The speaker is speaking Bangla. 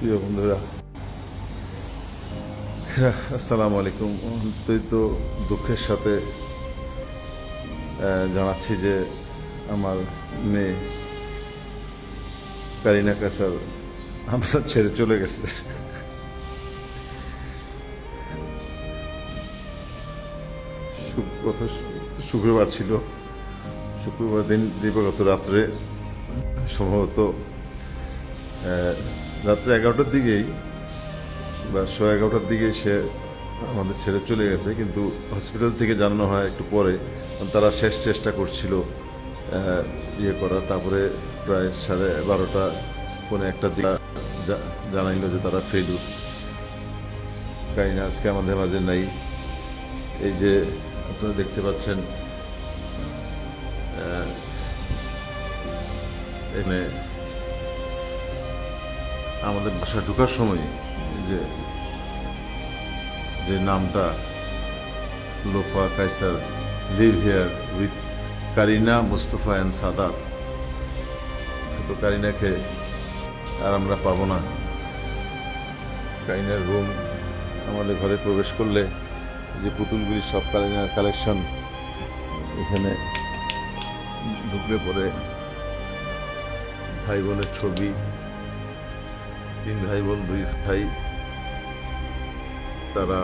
প্রিয় বন্ধুরা, আসসালামু আলাইকুম। অত্যন্ত দুঃখের সাথে জানাচ্ছি যে আমার মেয়ে কারিনা কাসার আমরা ছেড়ে চলে গেছে। গত শুক্রবার ছিল। শুক্রবার দিন দিবাগত রাত্রে, সম্ভবত রাত্রে 11টার দিকেই বা 11:30টার দিকে সে আমাদের ছেড়ে চলে গেছে, কিন্তু হসপিটাল থেকে জানানো হয় একটু পরে। তারা শেষ চেষ্টা করছিল ইয়ে করা। তারপরে প্রায় 12:30 পৌনে 1টার দিকে জানাইল যে তারা ফেলুর। কারিনা আজকে আমাদের মাঝে নাই। এই যে আপনারা দেখতে পাচ্ছেন, এখানে আমাদের বাসা ঢোকার সময় যে যে নামটা লোফা কাইসার live here with Kareena Mustafa and Sadat, তো কারিনাকে আর আমরা পাবো না। কারিনার রুম, আমাদের ঘরে প্রবেশ করলে যে পুতুলগুলি সব কারিনার কালেকশন, এখানে ঢুকলে পরে ভাই বোনের ছবি, 3 ভাই বোন 2 ভাই, তারা